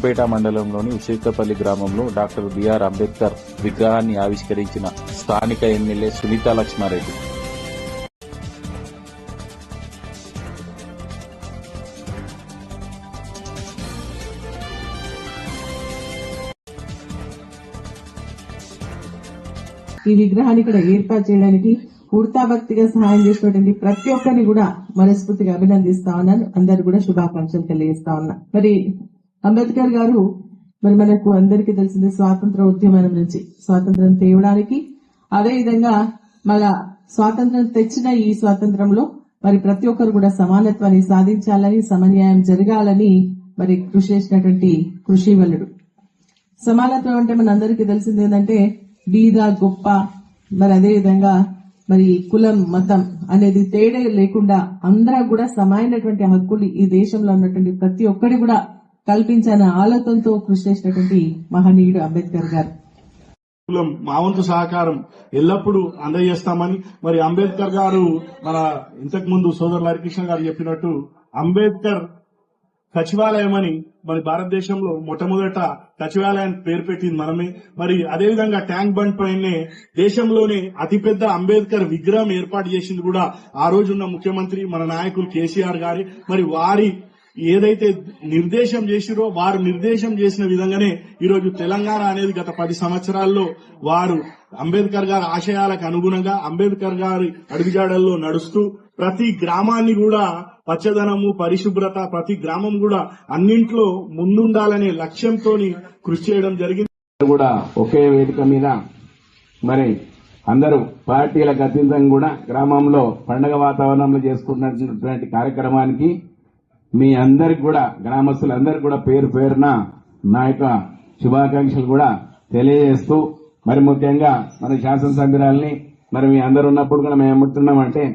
కొత్తపేట మండలంలోని ఉషేతపల్లి గ్రామంలో doctor BR Ambedkar విగ్రహాన్ని ఆవిష్కరించిన స్థానిక ఎమ్మెల్యే సునీతా లక్ష్మారెడ్డి. ఈ విగ్రహాన్ని ఇక్కడ ఏర్పాటు చేయడానికి పూర్తాభక్తిగా సహాయం చేసినటువంటి ప్రతి ఒక్కరిని కూడా మనస్ఫూర్తిగా అభినందిస్తా ఉన్నాను. అందరు కూడా శుభాకాంక్షలు తెలియజేస్తా ఉన్నా. మరి అంబేద్కర్ గారు మనకు అందరికీ తెలిసింది స్వాతంత్ర ఉద్యమం నుంచి స్వాతంత్రం తేవడానికి, అదే విధంగా మన స్వాతంత్రం తెచ్చిన ఈ స్వాతంత్రంలో మరి ప్రతి ఒక్కరు కూడా సమానత్వాన్ని సాధించాలని, సమన్యాయం జరగాలని మరి కృషి చేసినటువంటి కృషివలుడు. సమానత్వం అంటే మన అందరికీ తెలిసింది ఏంటంటే బీద గొప్ప, మరి అదే విధంగా మరి కులం మతం అనేది తేడా లేకుండా అందరూ కూడా సమానమైనటువంటి హక్కులు ఈ దేశంలో ఉన్నటువంటి ప్రతి ఒక్కరి కూడా కల్పించాలన్న ఆలోచనతో కృషి చేసినటువంటి మహనీయుడు అంబేద్కర్ గారు. మా వంతు సహకారం ఎల్లప్పుడూ అందజేస్తామని మరి అంబేద్కర్ గారు మన ఇంతకు ముందు సోదరులు హరికృష్ణ గారు చెప్పినట్టు అంబేద్కర్ సచివాలయం అని మరి భారతదేశంలో మొట్టమొదట సచివాలయానికి పేరు పెట్టింది మనమే. మరి అదేవిధంగా ట్యాంక్ బండ్ పైనే దేశంలోనే అతిపెద్ద అంబేద్కర్ విగ్రహం ఏర్పాటు చేసింది కూడా ఆ రోజున్న ముఖ్యమంత్రి మన నాయకులు కేసీఆర్ గారి. మరి వారి ఏదైతే నిర్దేశం చేసిరో వారు నిర్దేశం చేసిన విధంగానే ఈరోజు తెలంగాణ అనేది గత 10 సంవత్సరాల్లో వారు అంబేద్కర్ గారి ఆశయాలకు అనుగుణంగా అంబేద్కర్ గారి అడుగుజాడల్లో నడుస్తూ ప్రతి గ్రామాన్ని కూడా పచ్చదనము, పరిశుభ్రత, ప్రతి గ్రామం కూడా అన్నింట్లో ముందుండాలనే లక్ష్యంతో కృషి చేయడం జరిగింది. కూడా ఒకే వేదిక మీద మరి అందరూ పార్టీలకు అతీతంగా కూడా గ్రామంలో పండగ వాతావరణంలో చేసుకుంటున్నటువంటి కార్యక్రమానికి మీ అందరికి కూడా గ్రామస్తులందరికీ కూడా పేరు పేరున నా యొక్క శుభాకాంక్షలు కూడా తెలియజేస్తూ మరి ముఖ్యంగా మన శాసనసభ్యురాలని మరి మీ అందరు ఉన్నప్పుడు కూడా మేము ఏమంటున్నామంటే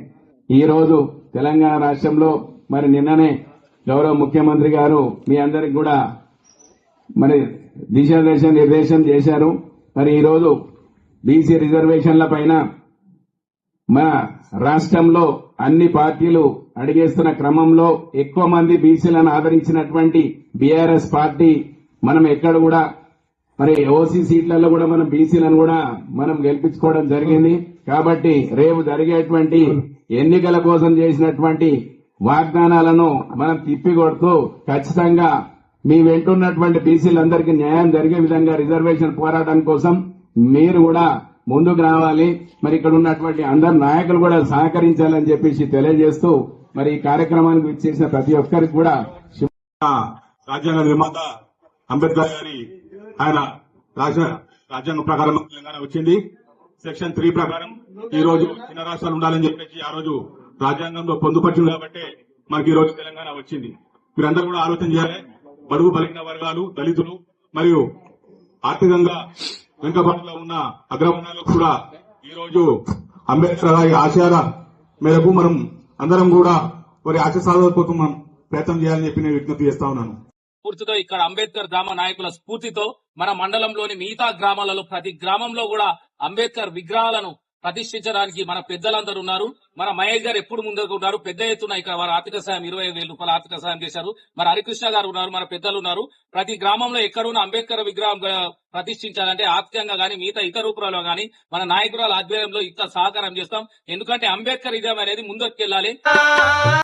ఈ రోజు తెలంగాణ రాష్ట్రంలో మరి నిన్ననే గౌరవ ముఖ్యమంత్రి గారు మీ అందరికి కూడా మరి దిశాదశ నిర్దేశం చేశారు. మరి ఈ రోజు బీసీ రిజర్వేషన్ల పైన మన రాష్ట్రంలో అన్ని పార్టీలు అడిగేస్తున్న క్రమంలో ఎక్కువ మంది బీసీలను ఆదరించినటువంటి బీఆర్ఎస్ పార్టీ మనం ఎక్కడ కూడా మరి ఓసీ సీట్లలో కూడా మనం బీసీలను కూడా మనం గెలిపించుకోవడం జరిగింది. కాబట్టి రేపు జరిగేటువంటి ఎన్నికల కోసం చేసినటువంటి వాగ్దానాలను మనం తిప్పికొడుతూ ఖచ్చితంగా మీ వెంటున్నటువంటి బీసీలందరికీ న్యాయం జరిగే విధంగా రిజర్వేషన్ పోరాటం కోసం మీరు కూడా ముందుకు రావాలి. మరి ఇక్కడ ఉన్నటువంటి అందరు నాయకులు కూడా సహకరించాలని చెప్పేసి తెలియజేస్తూ మరి ఈ కార్యక్రమానికి విచ్చేసిన ప్రతి ఒక్కరికి కూడా రాజ్యాంగ నిర్మాత అంబేద్కర్ గారి ఆయన రాజ్యాంగ ప్రకారం తెలంగాణ వచ్చింది. సెక్షన్ 3 ప్రకారం ఈ రోజు చిన్న రాష్ట్రాలు ఉండాలని చెప్పేసి ఆ రోజు రాజ్యాంగంలో పొందుపరిచింది కాబట్టి మనకి ఈ రోజు తెలంగాణ వచ్చింది. మీరందరూ కూడా ఆలోచన చేయాలి. బడుగు బలహీన వర్గాలు, దళితులు మరియు ఆర్థికంగా వెనుకబాటులో ఉన్న అగ్రవర్ణాలకు కూడా ఈ రోజు అంబేద్కర్ గారి ఆశయాల మేరకు మనం అందరం కూడా వారి ఆశయ సాధన కోసం మనం ప్రయత్నం చేయాలని చెప్పి నేను విజ్ఞప్తి చేస్తా ఉన్నాను. స్ఫూర్తితో ఇక్కడ అంబేద్కర్ గ్రామ నాయకుల స్ఫూర్తితో మన మండలంలోని మిగతా గ్రామాలలో ప్రతి గ్రామంలో కూడా అంబేద్కర్ విగ్రహాలను ప్రతిష్ఠించడానికి మన పెద్దలందరూ ఉన్నారు. మన మహేష్ గారు ఎప్పుడు ముందుకు ఉన్నారు. పెద్ద ఎత్తున ఇక్కడ వారు ఆర్థిక సాయం 25,000 రూపాయల ఆర్థిక సాయం చేశారు. మరి హరికృష్ణ గారు ఉన్నారు, మన పెద్దలు ఉన్నారు. ప్రతి గ్రామంలో ఎక్కడున్న అంబేద్కర్ విగ్రహం ప్రతిష్ఠించాలంటే ఆర్థికంగా గానీ మిగతా ఇతర రూపాల్లో గానీ మన నాయకురాల ఆధ్వర్యంలో ఇంత సహకారం చేస్తాం. ఎందుకంటే అంబేద్కర్ విగ్రహం అనేది ముందుకు వెళ్ళాలి.